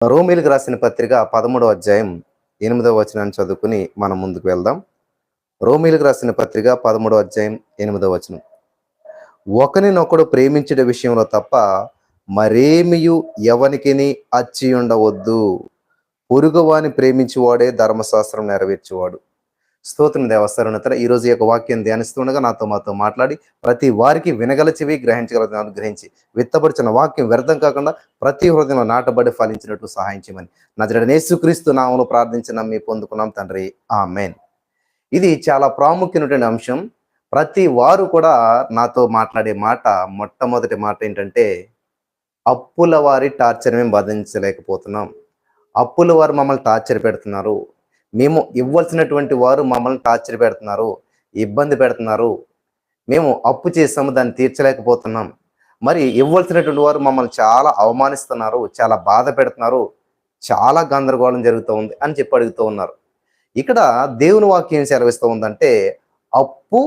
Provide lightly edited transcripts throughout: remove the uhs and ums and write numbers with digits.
రోమీలకు రాసిన పత్రిక 13వ అధ్యాయం 8వ వచనాన్ని చదువుకుని మనం ముందుకు వెళ్దాం. రోమీలకు రాసిన పత్రిక 13వ అధ్యాయం 8వ వచనం. ఒకనినొకడు ప్రేమించుట విషయంలో తప్ప మరేమియు ఎవనికిని అచ్చి ఉండవద్దు. పొరుగువాని ప్రేమించువాడే ధర్మశాస్త్రం నెరవేర్చువాడు. స్తోత్రం దేవస్థానతర ఈరోజు ఈ యొక్క వాక్యం ధ్యానిస్తుండగా మాతో మాట్లాడి ప్రతి వారికి వినగల చెవి గ్రహించగల గ్రహించి విత్తబడిచిన వాక్యం వ్యర్థం కాకుండా ప్రతి హృదయంలో నాటబడి ఫలించినట్టు సహాయం చేయమని నజరేయుడైన యేసుక్రీస్తు నామములో ప్రార్థించి నమ్మి పొందుకున్నాం తండ్రి, ఆమేన్. ఇది చాలా ప్రాముఖ్యమైనటువంటి అంశం. ప్రతి వారు కూడా నాతో మాట్లాడే మాట, మొట్టమొదటి మాట ఏంటంటే, అప్పుల వారి టార్చర్ మేము భరించలేకపోతున్నాం. అప్పుల వారు మమ్మల్ని టార్చర్ పెడుతున్నారు. మేము ఇవ్వాల్సినటువంటి వారు మమ్మల్ని టార్చర్ పెడుతున్నారు, ఇబ్బంది పెడుతున్నారు. మేము అప్పు చేసాము, దాన్ని తీర్చలేకపోతున్నాం. మరి ఇవ్వాల్సినటువంటి వారు మమ్మల్ని చాలా అవమానిస్తున్నారు, చాలా బాధ పెడుతున్నారు, చాలా గందరగోళం జరుగుతూ ఉంది అని చెప్పి అడుగుతూ ఉన్నారు. ఇక్కడ దేవుని వాక్యం సెలవిస్తూ ఉందంటే, అప్పు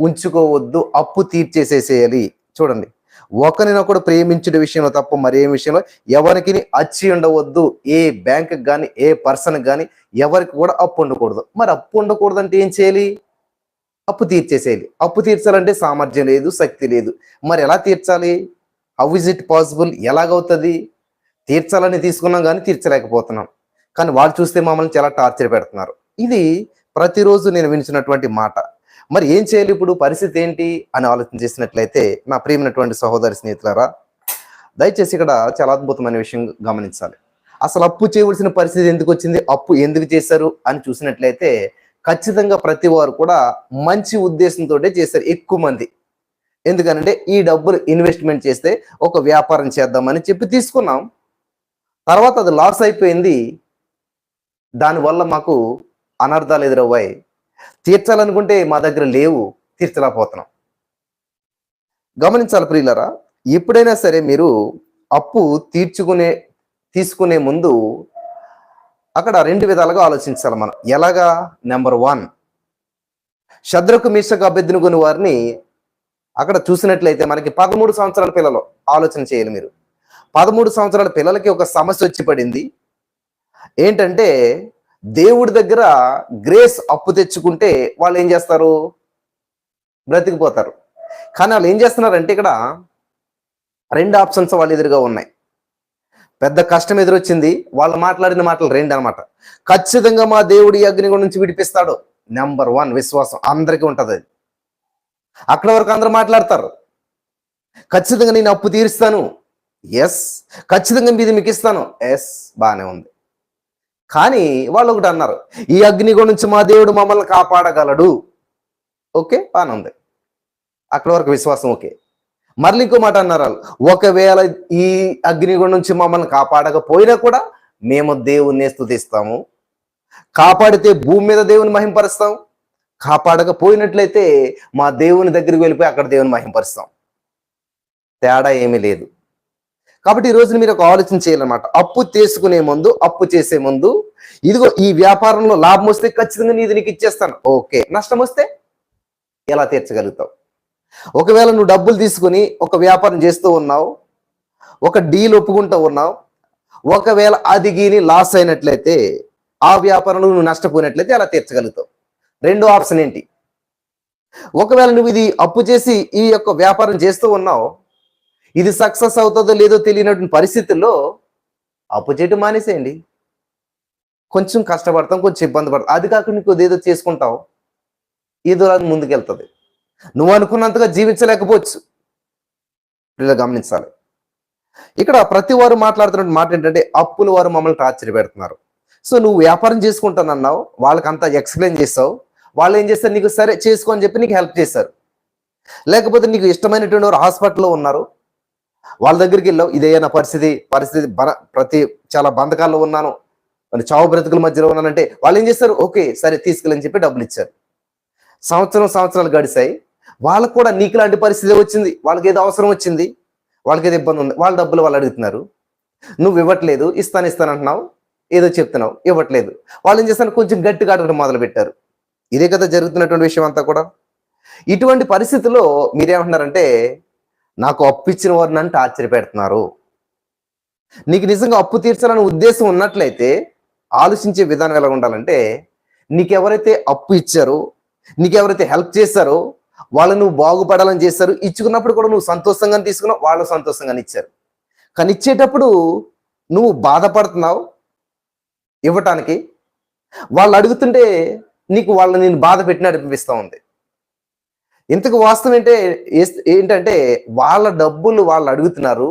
ఉంచుకోవద్దు, అప్పు తీర్చేసేసేయాలి. చూడండి, ఒకరినొకడు ప్రేమించుట విషయంలో తప్ప మరేం విషయంలో ఎవరికి అచ్చి ఉండవద్దు. ఏ బ్యాంకుకి కానీ ఏ పర్సన్కి కానీ ఎవరికి కూడా అప్పు ఉండకూడదు. మరి అప్పు ఉండకూడదు అంటే ఏం చేయాలి? అప్పు తీర్చేసేయాలి. అప్పు తీర్చాలంటే సామర్థ్యం లేదు, శక్తి లేదు. మరి ఎలా తీర్చాలి? How is it possible? ఎలాగవుతుంది? తీర్చాలని తీసుకున్నాం కానీ తీర్చలేకపోతున్నాం. కానీ వాళ్ళు చూస్తే మమ్మల్ని చాలా టార్చర్ పెడుతున్నారు. ఇది ప్రతిరోజు నేను వినిచినటువంటి మాట. మరి ఏం చేయాలి? ఇప్పుడు పరిస్థితి ఏంటి అని ఆలోచన చేసినట్లయితే, నా ప్రియమైనటువంటి సహోదరి స్నేహితులారా, దయచేసి ఇక్కడ చాలా అద్భుతమైన విషయం గమనించాలి. అసలు అప్పు చేయవలసిన పరిస్థితి ఎందుకు వచ్చింది, అప్పు ఎందుకు చేశారు అని చూసినట్లయితే, ఖచ్చితంగా ప్రతి వారు కూడా మంచి ఉద్దేశంతో చేశారు. ఎక్కువ మంది ఎందుకనంటే, ఈ డబ్బులు ఇన్వెస్ట్మెంట్ చేస్తే ఒక వ్యాపారం చేద్దామని చెప్పి తీసుకున్నాం. తర్వాత అది లాస్ అయిపోయింది. దానివల్ల మాకు అనర్థాలు ఎదురవ్వాయి. తీర్చాలనుకుంటే మా దగ్గర లేవు, తీర్చలేకపోతున్నాం. గమనించాలి ప్రియులరా, ఎప్పుడైనా సరే మీరు అప్పు తీసుకునే ముందు అక్కడ రెండు విధాలుగా ఆలోచించాలి మనం. ఎలాగా? నెంబర్ 1, శద్రకు మీషకు అబేద్నెగోను వారిని అక్కడ చూసినట్లయితే మనకి 13 సంవత్సరాల పిల్లలు ఆలోచన చేయాలి మీరు. 13 సంవత్సరాల పిల్లలకి ఒక సమస్య వచ్చి పడింది. ఏంటంటే, దేవుడి దగ్గర గ్రేస్ అప్పు తెచ్చుకుంటే వాళ్ళు ఏం చేస్తారు? బ్రతికిపోతారు. కానీ వాళ్ళు ఏం చేస్తున్నారంటే, ఇక్కడ 2 ఆప్షన్స్ వాళ్ళ ఎదురుగా ఉన్నాయి. పెద్ద కష్టం ఎదురొచ్చింది, వాళ్ళు మాట్లాడిన మాటలు 2 అనమాట. ఖచ్చితంగా మా దేవుడి అగ్నిగుండం నుంచి విడిపిస్తాడు. నెంబర్ 1 విశ్వాసం అందరికీ ఉంటుంది. అది అక్కడ వరకు అందరూ మాట్లాడతారు. ఖచ్చితంగా నేను అప్పు తీరుస్తాను, ఎస్. ఖచ్చితంగా మీది మీకు ఇస్తాను, ఎస్. బాగానే ఉంది. కానీ వాళ్ళు ఒకటి అన్నారు, ఈ అగ్నిగుండం నుంచి మా దేవుడు మమ్మల్ని కాపాడగలడు. ఓకే, బాగానే ఉంది. అక్కడ వరకు విశ్వాసం ఓకే. మరలి ఇంకో మాట అన్నారు వాళ్ళు, ఒకవేళ ఈ అగ్నిగుండం నుంచి మమ్మల్ని కాపాడకపోయినా కూడా మేము దేవుణ్ణి స్తుతిస్తాము. కాపాడితే భూమి మీద దేవుని మహింపరుస్తాం, కాపాడకపోయినట్లయితే మా దేవుని దగ్గరికి వెళ్ళిపోయి అక్కడ దేవుని మహింపరుస్తాం. తేడా ఏమీ లేదు. కాబట్టి ఈ రోజున మీరు ఒక ఆలోచన చేయాలన్నమాట. అప్పు తీసుకునే ముందు, అప్పు చేసే ముందు, ఇదిగో ఈ వ్యాపారంలో లాభం వస్తే ఖచ్చితంగా నీకు ఇచ్చేస్తాను. ఓకే, నష్టం వస్తే ఎలా తీర్చగలుగుతావు? ఒకవేళ నువ్వు డబ్బులు తీసుకుని ఒక వ్యాపారం చేస్తూ ఉన్నావు, ఒక డీల్ ఒప్పుకుంటూ ఉన్నావు, ఒకవేళ అది గీని లాస్ అయినట్లయితే, ఆ వ్యాపారంలో నువ్వు నష్టపోయినట్లయితే ఎలా తీర్చగలుగుతావు? 2వ ఆప్షన్ ఏంటి? ఒకవేళ నువ్వు ఇది అప్పు చేసి ఈ యొక్క వ్యాపారం చేస్తూ ఉన్నావు, ఇది సక్సెస్ అవుతుందో లేదో తెలియనటువంటి పరిస్థితుల్లో అప్పు చేయటం మానేసేయండి. కొంచెం కష్టపడతాం, కొంచెం ఇబ్బంది పడతాం. అది కాకుండా నీకు ఏదో చేసుకుంటావు, ఏదో అది ముందుకెళ్తుంది. నువ్వు అనుకున్నంతగా జీవించలేకపోవచ్చు. ఇలా గమనించాలి. ఇక్కడ ప్రతి వారు మాట్లాడుతున్న మాట ఏంటంటే, అప్పుల వారు మమ్మల్ని టార్చర్ పెడుతున్నారు. సో నువ్వు వ్యాపారం చేసుకుంటానన్నావు, వాళ్ళకంతా ఎక్స్ప్లెయిన్ చేస్తావు. వాళ్ళు ఏం చేస్తారు? నీకు సరే చేసుకో అని చెప్పి నీకు హెల్ప్ చేస్తారు. లేకపోతే నీకు ఇష్టమైనటువంటి వారు హాస్పిటల్లో ఉన్నారు, వాళ్ళ దగ్గరికి వెళ్ళావు, ఇదే నా పరిస్థితి చాలా బంధకాల్లో ఉన్నాను, చావు బ్రతుకుల మధ్యలో ఉన్నానంటే వాళ్ళు ఏం చేస్తారు? ఓకే సరే తీసుకెళ్ళని చెప్పి డబ్బులు ఇచ్చారు. సంవత్సరాలు గడిచాయి. వాళ్ళకు కూడా నీకు లాంటి పరిస్థితి వచ్చింది, వాళ్ళకి ఏదో అవసరం వచ్చింది, వాళ్ళకి ఏదో ఇబ్బంది ఉంది, వాళ్ళ డబ్బులు వాళ్ళు అడుగుతున్నారు, నువ్వు ఇవ్వట్లేదు. ఇస్తాను అంటున్నావు, ఏదో చెప్తున్నావు, ఇవ్వట్లేదు. వాళ్ళు ఏం చేస్తారు? కొంచెం గట్టిగా అడగడం మొదలు పెట్టారు. ఇదే కదా జరుగుతున్నటువంటి విషయం అంతా కూడా. ఇటువంటి పరిస్థితుల్లో మీరేమంటున్నారంటే, నాకు అప్పు ఇచ్చిన వారు నన్ను టార్చర్ పెడుతున్నారు, నీకు నిజంగా అప్పు తీర్చాలని ఉద్దేశం ఉన్నట్లయితే ఆలోచించే విధానం ఎలా ఉండాలంటే, నీకెవరైతే అప్పు ఇచ్చారో, నీకెవరైతే హెల్ప్ చేశారో వాళ్ళు నువ్వు బాగుపడాలని చేశారు. ఇచ్చుకున్నప్పుడు కూడా నువ్వు సంతోషంగానే తీసుకున్నావు, వాళ్ళు సంతోషంగానే ఇచ్చారు. కానీ ఇచ్చేటప్పుడు నువ్వు బాధపడుతున్నావు ఇవ్వటానికి. వాళ్ళు అడుగుతుంటే నీకు వాళ్ళని నేను బాధ పెట్టినట్టు అనిపిస్తూ ఉంది. ఇంతకు వాస్తవం ఏంటంటే వాళ్ళ డబ్బులు వాళ్ళు అడుగుతున్నారు,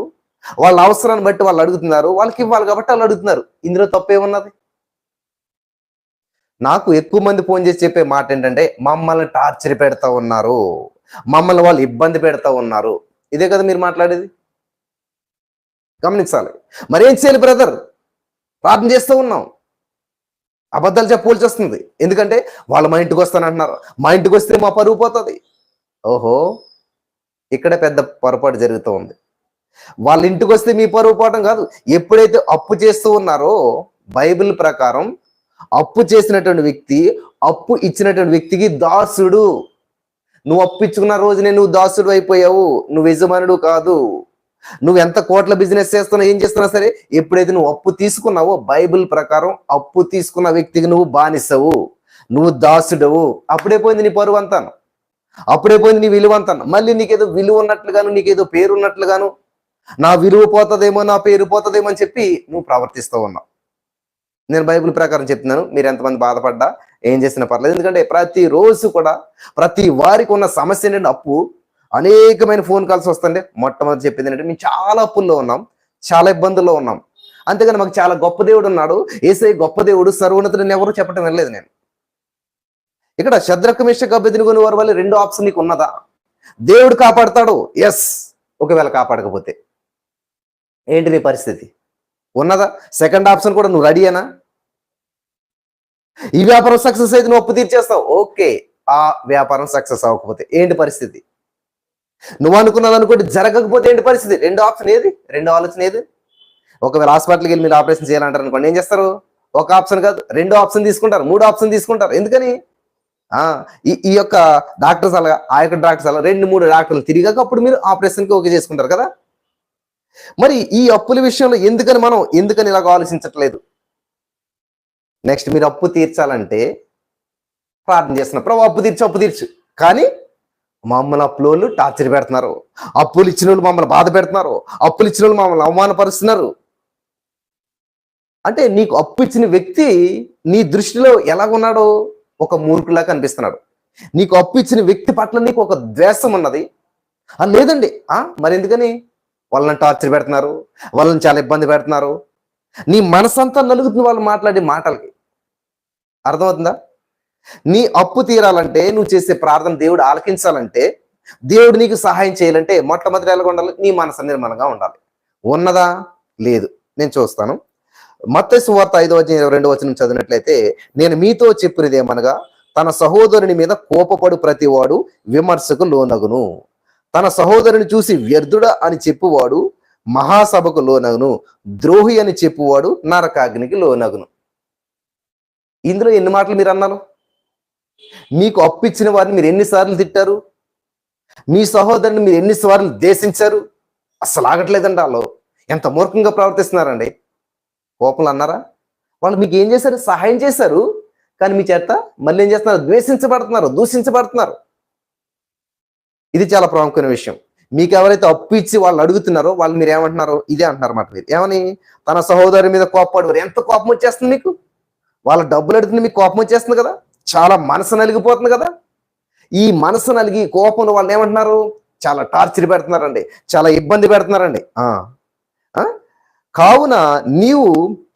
వాళ్ళ అవసరాన్ని బట్టి వాళ్ళు అడుగుతున్నారు, వాళ్ళకి ఇవ్వాలి కాబట్టి వాళ్ళు అడుగుతున్నారు. ఇందులో తప్పేమున్నది? నాకు ఎక్కువ మంది ఫోన్ చేసి చెప్పే మాట ఏంటంటే, మమ్మల్ని టార్చర్ పెడతా ఉన్నారు, మమ్మల్ని వాళ్ళు ఇబ్బంది పెడతా ఉన్నారు. ఇదే కదా మీరు మాట్లాడేది? గమనించాలి. మరేం చేయాలి బ్రదర్? ప్రార్థన చేస్తూ ఉన్నాం, అబద్ధాలు చెప్పవలసి వస్తుంది. ఎందుకంటే వాళ్ళు మా ఇంటికి వస్తానంటున్నారు, మా ఇంటికి వస్తే మా పరువు పోతుంది. ఓహో, ఇక్కడ పెద్ద పొరపాటు జరుగుతూ ఉంది. వాళ్ళ ఇంటికి వస్తే మీ పరువు పోవటం కాదు. ఎప్పుడైతే అప్పు చేస్తూ ఉన్నారో బైబిల్ ప్రకారం అప్పు చేసినటువంటి వ్యక్తి అప్పు ఇచ్చినటువంటి వ్యక్తికి దాసుడు. నువ్వు అప్పు ఇచ్చుకున్న రోజునే నువ్వు దాసుడు అయిపోయావు, నువ్వు యజమానుడు కాదు. నువ్వు ఎంత కోట్ల బిజినెస్ చేస్తున్నా, ఏం చేస్తున్నా సరే, ఎప్పుడైతే నువ్వు అప్పు తీసుకున్నావో బైబిల్ ప్రకారం అప్పు తీసుకున్న వ్యక్తికి నువ్వు బానిసవు, నువ్వు దాసుడవు. అప్పుడే పోయింది నీ పరువు అంతాను, అప్పుడే పోయింది నీ విలువ అంతాను. మళ్ళీ నీకేదో విలువ ఉన్నట్లుగాను, నీకేదో పేరు ఉన్నట్లుగాను, నా విలువ పోతుందేమో, నా పేరు పోతుందేమో అని చెప్పి నువ్వు ప్రవర్తిస్తూ ఉన్నావు. నేను బైబిల్ ప్రకారం చెప్తున్నాను. మీరు ఎంతమంది బాధపడ్డా ఏం చేసినా పర్లేదు. ఎందుకంటే ప్రతిరోజు కూడా ప్రతి వారికి ఉన్న సమస్య ఏంటంటే అప్పు. అనేకమైన ఫోన్ కాల్స్ వస్తుంటే మొట్టమొదటి చెప్పింది ఏంటంటే, మేము చాలా అప్పుల్లో ఉన్నాం, చాలా ఇబ్బందుల్లో ఉన్నాం. అంతేగాని మాకు చాలా గొప్ప దేవుడు ఉన్నాడు, యేసయ్య గొప్ప దేవుడు, సర్వోన్నతుడని ఎవరు చెప్పడం వినలేదు నేను. ఇక్కడ శద్రక్ మేషక్ అబేద్నెగో వారి వల్ల రెండో ఆప్షన్ నీకు ఉన్నదా? దేవుడు కాపాడుతాడు, ఎస్. ఒకవేళ కాపాడకపోతే ఏంటి నీ పరిస్థితి? ఉన్నదా? సెకండ్ ఆప్షన్ కూడా నువ్వు రెడీయేనా? ఈ వ్యాపారం సక్సెస్ అయితే నువ్వు అప్పు తీర్చేస్తావు, ఓకే. ఆ వ్యాపారం సక్సెస్ అవ్వకపోతే ఏంటి పరిస్థితి? నువ్వు అనుకున్నది అనుకోండి, జరగకపోతే ఏంటి పరిస్థితి? రెండో ఆప్షన్ ఏది? రెండో ఆలోచన ఏది? ఒకవేళ హాస్పిటల్కి వెళ్ళి మీరు ఆపరేషన్ చేయాలంటారు అనుకోండి, ఏం చేస్తారు? ఒక ఆప్షన్ కాదు, రెండో ఆప్షన్ తీసుకుంటారు, మూడో ఆప్షన్ తీసుకుంటారు. ఎందుకని? ఈ యొక్క డాక్టర్స్ అలా, ఆ యొక్క డాక్టర్స్ అలా 2-3 డాక్టర్లు తిరిగాక అప్పుడు మీరు ఆపరేషన్కి ఓకే చేసుకుంటారు కదా. మరి ఈ అప్పుల విషయంలో ఎందుకని ఇలాగ ఆలోచించట్లేదు? నెక్స్ట్ మీరు అప్పు తీర్చాలంటే ప్రార్థన చేస్తున్నారు, ప్రభు అప్పు తీర్చు. కానీ మమ్మల్ని అప్పులోళ్ళు టార్చర్ పెడుతున్నారు, అప్పులు ఇచ్చిన వాళ్ళు మమ్మల్ని బాధ పెడుతున్నారు, అప్పులు ఇచ్చిన వాళ్ళు మమ్మల్ని అవమానపరుస్తున్నారు. అంటే నీకు అప్పు ఇచ్చిన వ్యక్తి నీ దృష్టిలో ఎలాగున్నాడో ఒక మూర్ఖులా కనిపిస్తున్నాడు. నీకు అప్పు ఇచ్చిన వ్యక్తి పట్ల నీకు ఒక ద్వేషం ఉన్నది. లేదండి, మరి ఎందుకని? వాళ్ళని టార్చర్ పెడుతున్నారు, వాళ్ళని చాలా ఇబ్బంది పెడుతున్నారు. నీ మనసంతా నలుగుతుంది వాళ్ళు మాట్లాడే మాటలకి. అర్థమవుతుందా? నీ అప్పు తీరాలంటే, నువ్వు చేసే ప్రార్థన దేవుడు ఆలకించాలంటే, దేవుడు నీకు సహాయం చేయాలంటే మొట్టమొదటి ఎలాగ ఉండాలి? నీ మనసు నిర్మలంగా ఉండాలి. ఉన్నదా? లేదు. నేను చూస్తాను. మత్తయి సువార్త 5:22 చదివినట్లయితే, నేను మీతో చెప్పినదేమనగా, తన సహోదరుని మీద కోపపడు ప్రతివాడు విమర్శకు లోనగును, తన సహోదరుని చూసి వ్యర్థుడా అని చెప్పువాడు మహాసభకు లోనగును, ద్రోహి అని చెప్పువాడు నరకాగ్నికి లోనగును. ఇందులో ఎన్ని మాటలు మీరు అన్నారు? మీకు అప్పు ఇచ్చిన వారిని మీరు ఎన్నిసార్లు తిట్టారు? మీ సహోదరుని మీరు ఎన్నిసార్లు దేశించారు? అస్సలు ఆగట్లేదండి. వాళ్ళు ఎంత మూర్ఖంగా ప్రవర్తిస్తున్నారండి. కోపంలో అన్నారా? వాళ్ళు మీకు ఏం చేశారు? సహాయం చేశారు. కానీ మీ చేత మళ్ళీ ఏం చేస్తున్నారు? ద్వేషించబడుతున్నారు, దూషించబడుతున్నారు. ఇది చాలా ప్రాముఖ్యమైన విషయం. మీకు ఎవరైతే అప్పు ఇచ్చి వాళ్ళు అడుగుతున్నారో వాళ్ళు మీరు ఏమంటున్నారు? ఇదే అంటున్నారు మాట. మీరు ఏమని? తన సహోదరు మీద కోపపడు. ఎంత కోపం వచ్చేస్తుంది మీకు? వాళ్ళ డబ్బులు అడుగుతుంది, మీకు కోపం వచ్చేస్తుంది కదా, చాలా మనసు నలిగిపోతుంది కదా. ఈ మనసు నలిగి కోపంలో వాళ్ళు ఏమంటున్నారు? చాలా టార్చర్ పెడుతున్నారండి, చాలా ఇబ్బంది పెడుతున్నారండి. కావున నీవు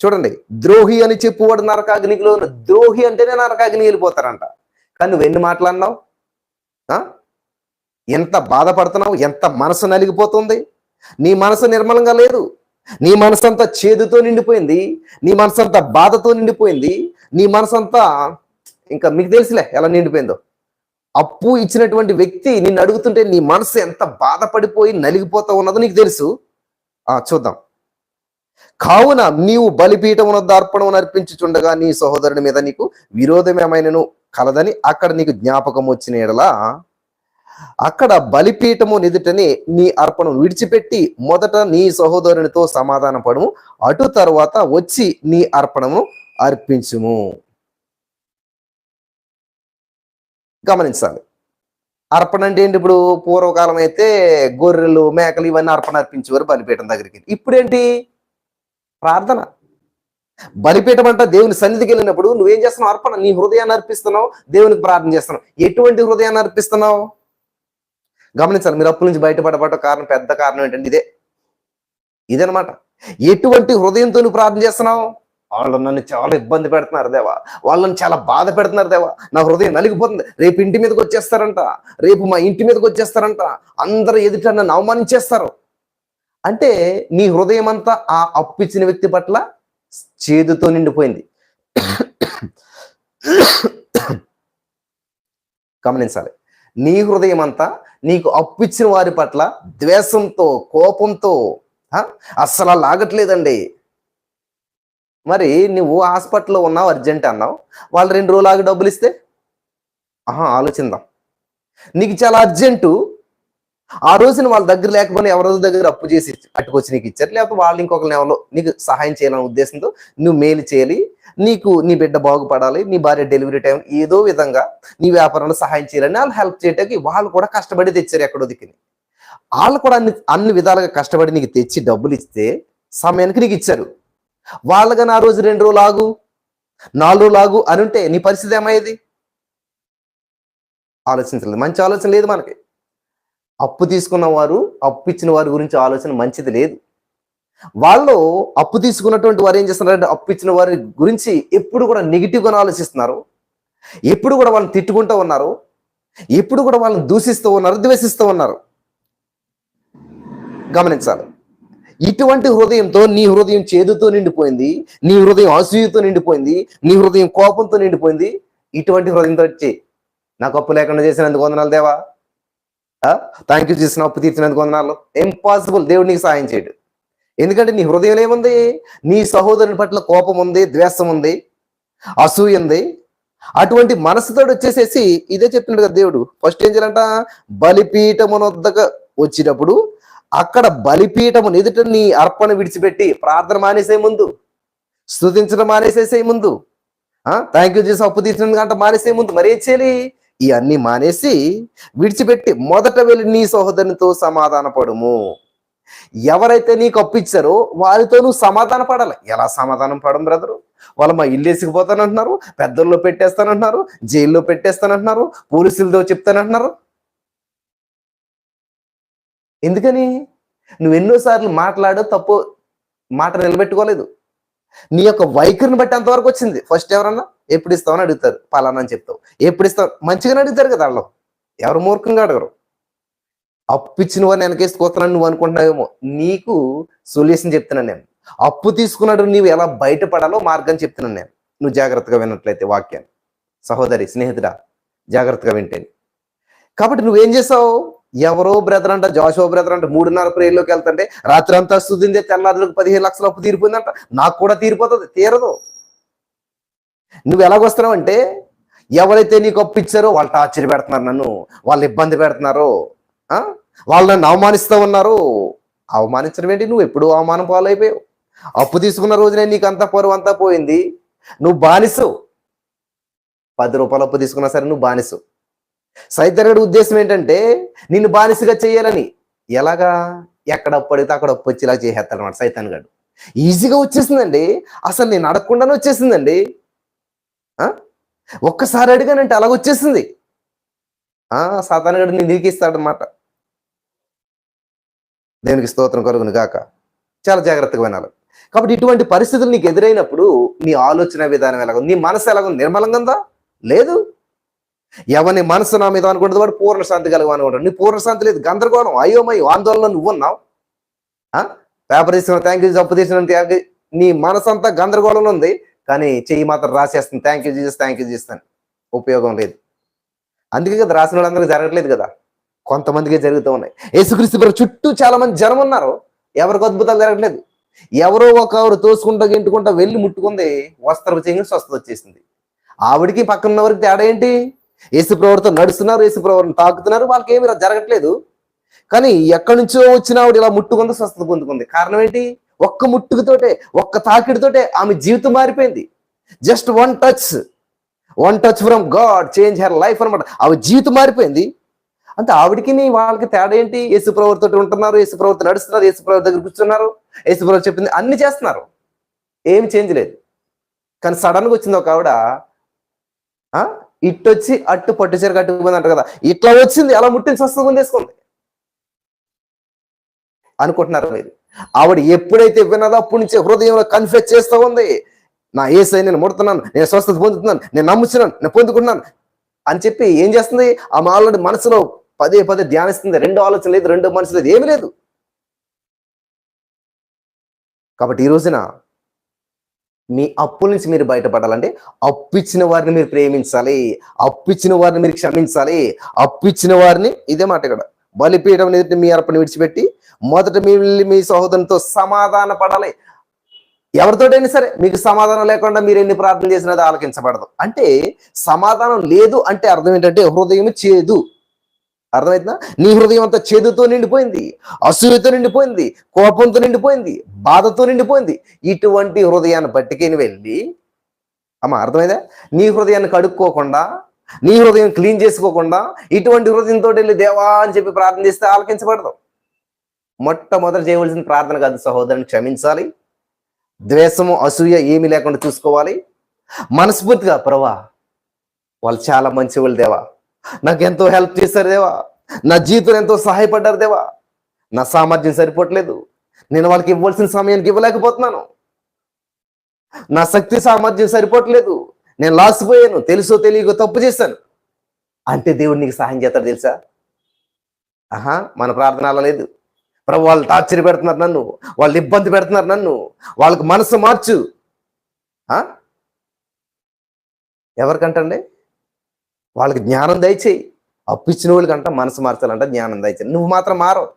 చూడండి, ద్రోహి అని చెప్పువాడు నరకాగ్నిలో. ద్రోహి అంటేనే నరకాగ్ని వెళ్ళిపోతారంట. కానీ నువ్వు ఎన్ని మాట్లాడినావు? ఎంత బాధపడుతున్నావు? ఎంత మనసు నలిగిపోతుంది? నీ మనసు నిర్మలంగా లేదు. నీ మనసంతా చేదుతో నిండిపోయింది, నీ మనసంతా బాధతో నిండిపోయింది, నీ మనసంతా ఇంకా మీకు తెలుసులే ఎలా నిండిపోయిందో. అప్పు ఇచ్చినటువంటి వ్యక్తి నిన్ను అడుగుతుంటే నీ మనసు ఎంత బాధపడిపోయి నలిగిపోతా ఉన్నదో నీకు తెలుసు. చూద్దాం. కావున నీవు బలిపీఠమున అర్పణమును అర్పించుచుండగా నీ సహోదరుని మీద నీకు విరోధమేమైనను కలదని అక్కడ నీకు జ్ఞాపకం వచ్చిన ఎడలా అక్కడ బలిపీఠము నిదుటని నీ అర్పణను విడిచిపెట్టి మొదట నీ సహోదరునితో సమాధాన పడము, అటు తరువాత వచ్చి నీ అర్పణము అర్పించుము. గమనించాలి. అర్పణ అంటే ఏంటి? ఇప్పుడు పూర్వకాలం అయితే గొర్రెలు, మేకలు ఇవన్నీ అర్పణ అర్పించేవారు బలిపీఠం దగ్గరికి. ఇప్పుడేంటి? ప్రార్థన. బలిపీఠం అంటే దేవుని సన్నిధికి వెళ్ళినప్పుడు నువ్వేం చేస్తున్నావు? అర్పణ. నీ హృదయాన్ని అర్పిస్తున్నావు, దేవునికి ప్రార్థన చేస్తున్నావు. ఎటువంటి హృదయాన్ని అర్పిస్తున్నావు? గమనించాలి. మీరు అప్పుల నుంచి బయటపడబడ్డ కారణం, పెద్ద కారణం ఏంటంటే ఇదనమాట. ఎటువంటి హృదయంతో నువ్వు ప్రార్థన చేస్తున్నావు? వాళ్ళు నన్ను చాలా ఇబ్బంది పెడుతున్నారు దేవా, వాళ్ళని చాలా బాధ పెడుతున్నారు దేవా, నా హృదయం నలిగిపోతుంది, రేపు ఇంటి మీదకి వచ్చేస్తారంట, రేపు మా ఇంటి మీదకి వచ్చేస్తారంట, అందరూ ఎదుట నన్ను అవమానించేస్తారు అంటే నీ హృదయం అంతా ఆ అప్పిచ్చిన వ్యక్తి పట్ల చేదుతో నిండిపోయింది. గమనించాలి. నీ హృదయం అంతా నీకు అప్పిచ్చిన వారి పట్ల ద్వేషంతో, కోపంతో అస్సలు లాగట్లేదండి. మరి నువ్వు హాస్పిటల్లో ఉన్నావు, అర్జెంట్ అన్నావు, వాళ్ళు 2 రోజులు ఆగి డబ్బులు ఇస్తే ఆలోచిందాం. నీకు చాలా అర్జెంటు, ఆ రోజున వాళ్ళ దగ్గర లేకపోయినా ఎవరి దగ్గర అప్పు చేసి అట్టుకొచ్చి నీకు ఇచ్చారు, లేకపోతే వాళ్ళు ఇంకొకరిని ఎవరో నీకు సహాయం చేయాలనే ఉద్దేశంతో నువ్వు మేలు చేయాలి, నీకు నీ బిడ్డ బాగుపడాలి, నీ భార్య డెలివరీ టైం ఏదో విధంగా నీ వ్యాపారంలో సహాయం చేయాలని వాళ్ళు హెల్ప్ చేయడానికి వాళ్ళు కూడా కష్టపడి తెచ్చారు ఎక్కడో దిక్కుని. వాళ్ళు కూడా అన్ని విధాలుగా కష్టపడి నీకు తెచ్చి డబ్బులు ఇస్తే సమయానికి నీకు ఇచ్చారు. వాళ్ళగా నా రోజు 2 రోజులు ఆగు, 4 రోజులు ఆగు అని ఉంటే నీ పరిస్థితి ఏమయ్యేది? ఆలోచించలేదు. మంచి ఆలోచన లేదు మనకి. అప్పు తీసుకున్న వారు, అప్పు ఇచ్చిన వారి గురించి ఆలోచన మంచిది లేదు. వాళ్ళు అప్పు తీసుకున్నటువంటి వారు ఏం చేస్తున్నారంటే అప్పు ఇచ్చిన వారి గురించి ఎప్పుడు కూడా నెగిటివ్గా ఆలోచిస్తున్నారు, ఎప్పుడు కూడా వాళ్ళని తిట్టుకుంటూ ఉన్నారు, ఎప్పుడు కూడా వాళ్ళని దూషిస్తూ ఉన్నారు, ద్వేషిస్తూ ఉన్నారు. గమనించాలి. ఇటువంటి హృదయంతో నీ హృదయం చేదుతో నిండిపోయింది, నీ హృదయం అసూయతో నిండిపోయింది, నీ హృదయం కోపంతో నిండిపోయింది. ఇటువంటి హృదయంతో వచ్చి నాకు అప్పు లేకుండా చేసినందుకు వందనాలు దేవా, థ్యాంక్ యూ, చేసిన అప్పు తీర్చినందుకు వందనాలు. ఇంపాసిబుల్. దేవుడు నీకు సాయం చేయడు. ఎందుకంటే నీ హృదయం ఏముంది? నీ సహోదరుని పట్ల కోపం ఉంది, ద్వేషం ఉంది, అసూయ ఉంది. అటువంటి మనసుతో వచ్చేసేసి ఇదే చెప్తున్నాడు కదా దేవుడు. ఫస్ట్ ఏం చేయాలంట? బలిపీఠమునొద్దకు వచ్చినప్పుడు అక్కడ బలిపీఠము ఎదుట నీ అర్పణ విడిచిపెట్టి ప్రార్థన మానేసే ముందు, స్తుతించడం మానేసేసే ముందు, థ్యాంక్ యూ చేసి అప్పు తీర్చినందుకు అంటే మానేసే ముందు మరి ఏం చేయాలి? ఇవన్నీ మానేసి విడిచిపెట్టి మొదట వెళ్ళి నీ సహోదరునితో సమాధాన పడుము. ఎవరైతే నీకు అప్పిచ్చారో వారితో నువ్వు సమాధాన పడాలి. ఎలా సమాధానం పడము బ్రదరు? వాళ్ళు మా ఇల్లు వేసుకుపోతానంటున్నారు, పెద్దల్లో పెట్టేస్తానంటున్నారు, జైల్లో పెట్టేస్తానంటున్నారు, పోలీసులతో చెప్తానంటున్నారు. ఎందుకని? నువ్వు ఎన్నోసార్లు మాట్లాడో తప్పు మాట నిలబెట్టుకోలేదు. నీ యొక్క వైఖరిని బట్టి అంతవరకు వచ్చింది. ఫస్ట్ ఎవరన్నా ఎప్పుడు ఇస్తావని అడుగుతారు, పలానా అని చెప్తావు. ఎప్పుడు ఇస్తావు? మంచిగానే అడుగుతారు కదా వాళ్ళు. ఎవరు మూర్ఖంగా అడగరు. అప్పిచ్చిన వారిని వెనకేసుకొస్తున్నాను నువ్వు అనుకుంటున్నావేమో. నీకు సొల్యూషన్ చెప్తున్నాను నేను. అప్పు తీసుకున్నాడు నీవు ఎలా బయటపడాలో మార్గం చెప్తున్నాను నేను. నువ్వు జాగ్రత్తగా విన్నట్లయితే వాక్యాన్ని. సహోదరి, స్నేహితుడా, జాగ్రత్తగా వింటేనే. కాబట్టి నువ్వేం చేసావు? ఎవరో బ్రదర్ అంట, జాషువా బ్రదర్ అంట 3:30 ప్రేయర్లోకి వెళ్తుంటే రాత్రి అంతా స్తుతిందే, తెల్లారులకు 15 లక్షల అప్పు తీరిపోయిందంట. నాకు కూడా తీరిపోతుంది. తీరదు. నువ్వు ఎలాగొస్తున్నావు అంటే ఎవరైతే నీకు అప్పు ఇచ్చారో వాళ్ళు టార్చర్ పెడుతున్నారు, నన్ను వాళ్ళు ఇబ్బంది పెడుతున్నారు, వాళ్ళు నన్ను అవమానిస్తూ ఉన్నారు. అవమానించడం ఏంటి? నువ్వు ఎప్పుడు అవమానం పాలైపోయావు. అప్పు తీసుకున్న రోజునే నీకు అంతా పరువు అంతా పోయింది. నువ్వు బానిసు. 10 రూపాయలు అప్పు తీసుకున్నా సరే నువ్వు బానిసు. సైతానుడి ఉద్దేశం ఏంటంటే నిన్ను బానిసగా చేయాలని. ఎలాగా? ఎక్కడ అప్పు అడిగితే అక్కడ అప్పు వచ్చి ఇలా చేసేస్తాడు అనమాట సైతానుగాడు. ఈజీగా వచ్చేసిందండి. అసలు నేను అడగకుండానే వచ్చేసిందండి. ఒక్కసారి అడిగానంటే అలాగ వచ్చేసింది. సాతానుగాడు నేను నీకిస్తాడనమాట. దేవునికి స్తోత్రం కలుగును గాక. చాలా జాగ్రత్తగా వినాలి. కాబట్టి ఇటువంటి పరిస్థితులు నీకు ఎదురైనప్పుడు నీ ఆలోచన విధానం ఎలాగో, నీ మనసు ఎలాగో? నిర్మలంగా ఉందా? లేదు. ఎవరిని మనసు నా మీద అనుకుంటుంది వాడు పూర్ణ శాంతి కలుగు అనుకుంటాడు. నీ పూర్ణ శాంతి లేదు, గందరగోళం, అయోమయం, ఆందోళన నువ్వు ఉన్నావు. పేపర్ తీసుకున్న థ్యాంక్ యూ, అప్పు తీసుకున్న నీ మనసు అంతా గందరగోళంలో ఉంది, కానీ చెయ్యి మాత్రం రాసేస్తుంది thank you Jesus, thank you Jesus అని. ఉపయోగం లేదు. అందుకే కదా రాసిన వాళ్ళందరికీ జరగట్లేదు కదా, కొంతమందికే జరుగుతూ ఉన్నాయి. యేసుక్రీస్తు చుట్టూ చాలా మంది జనం ఉన్నారు, ఎవరికి అద్భుతాలు జరగట్లేదు. ఎవరో ఒకరు తోసుకుంటా గింటుకుంటా వెళ్ళి ముట్టుకుంది, వస్త్రపు చెంగి స్వస్థత వచ్చేసింది. ఆవిడికి పక్కన ఉన్నవారికి తేడా ఏంటి? యేసుప్రభువుతో నడుస్తున్నారు, యేసుప్రభువుని తాకుతున్నారు, వాళ్ళకి ఏమీ జరగట్లేదు. కానీ ఎక్కడి నుంచో వచ్చిన ఆవిడ ఇలా ముట్టుకుంది, స్వస్థత పొందుకుంది. కారణం ఏంటి? ఒక్క ముట్టుకుతోటే, ఒక్క తాకిడితోటే ఆమె జీవితం మారిపోయింది. Just one touch from God change her life అనమాట. ఆవిడ జీవితం మారిపోయింది. అంటే ఆవిడికి వాళ్ళకి తేడా ఏంటి? యేసుప్రభువుతో ఉంటున్నారు, యేసుప్రభువుతో నడుస్తున్నారు, యేసుప్రభు దగ్గర కూర్చున్నారు, యేసుప్రభు చెప్పింది అన్ని చేస్తున్నారు, ఏం చేంజ్ లేదు. కానీ సడన్ గా వచ్చింది ఒక ఆవిడ, ఇట్టొచ్చి అట్టు పట్టుచీర కట్టుకుపోయింది అంటారు కదా, ఇట్లా వచ్చింది, అలా ముట్టించి స్వస్థత పొందేసుకుంది అనుకుంటున్నారు మీరు. ఆవిడ ఎప్పుడైతే విన్నదో అప్పటి నుంచి హృదయంలో కన్ఫెస్ చేస్తూ ఉంది, నా యేసయ్య నేను ముడుతున్నాను, నేను స్వస్థత పొందుతున్నాను, నేను నమ్ముతున్నాను, నేను పొందుకుంటున్నాను అని చెప్పి ఏం చేస్తుంది? ఆమె ఆల్రెడీ మనసులో పదే పదే ధ్యానిస్తుంది. రెండో ఆలోచన లేదు, రెండో మనసు లేదు, ఏమీ లేదు. కాబట్టి ఈ రోజున మీ అప్పుల నుంచి మీరు బయటపడాలంటే అప్పిచ్చిన వారిని మీరు ప్రేమించాలి, అప్పిచ్చిన వారిని మీరు క్షమించాలి, అప్పిచ్చిన వారిని, ఇదే మాట ఇక్కడ, బలిపీఠం ఎదుటి మీ అర్పణ విడిచిపెట్టి మొదట మీ సహోదరునితో సమాధాన పడాలి. ఎవరితోటైనా సరే మీకు సమాధానం లేకుండా మీరు ఎన్ని ప్రార్థన చేసినది ఆలకించబడదు. అంటే సమాధానం లేదు అంటే అర్థం ఏంటంటే హృదయం చేదు. అర్థమవుతుందా? నీ హృదయం అంతా చేదుతో నిండిపోయింది, అసూయతో నిండిపోయింది, కోపంతో నిండిపోయింది, బాధతో నిండిపోయింది. ఇటువంటి హృదయాన్ని పట్టుకొని వెళ్ళి, అర్థమైందా? నీ హృదయాన్ని కడుక్కోకుండా, నీ హృదయం క్లీన్ చేసుకోకుండా ఇటువంటి హృదయంతో వెళ్ళి దేవా అని చెప్పి ప్రార్థన చేస్తే ఆలకించబడదు. మొట్టమొదటి చేయవలసిన ప్రార్థన కాదు, సహోదరుని క్షమించాలి, ద్వేషము అసూయ ఏమీ లేకుండా చూసుకోవాలి. మనస్ఫూర్తిగా ప్రభా వాళ్ళు చాలా మంచి వాళ్ళు దేవా, నాకు ఎంతో హెల్ప్ చేశారు దేవా, నా జీవితంలో ఎంతో సహాయపడ్డారు దేవా, నా సామర్థ్యం సరిపోవట్లేదు, నేను వాళ్ళకి ఇవ్వాల్సిన సమయానికి ఇవ్వలేకపోతున్నాను, నా శక్తి సామర్థ్యం సరిపోవట్లేదు, నేను లాసిపోయాను, తెలుసో తెలియకో తప్పు చేశాను అంటే దేవుడు నీకు సహాయం చేస్తాడు తెలుసా? మన ప్రార్థన అలా లేదు. ప్రభు వాళ్ళు టార్చర్ పెడుతున్నారు నన్ను, వాళ్ళు ఇబ్బంది పెడుతున్నారు నన్ను, వాళ్ళకి మనసు మార్చు. ఎవరికంటండి? వాళ్ళకి జ్ఞానం దయచేయి. అప్పిచ్చిన వాళ్ళకంట మనసు మార్చాలంట, జ్ఞానం దయచేయి. నువ్వు మాత్రం మారవు,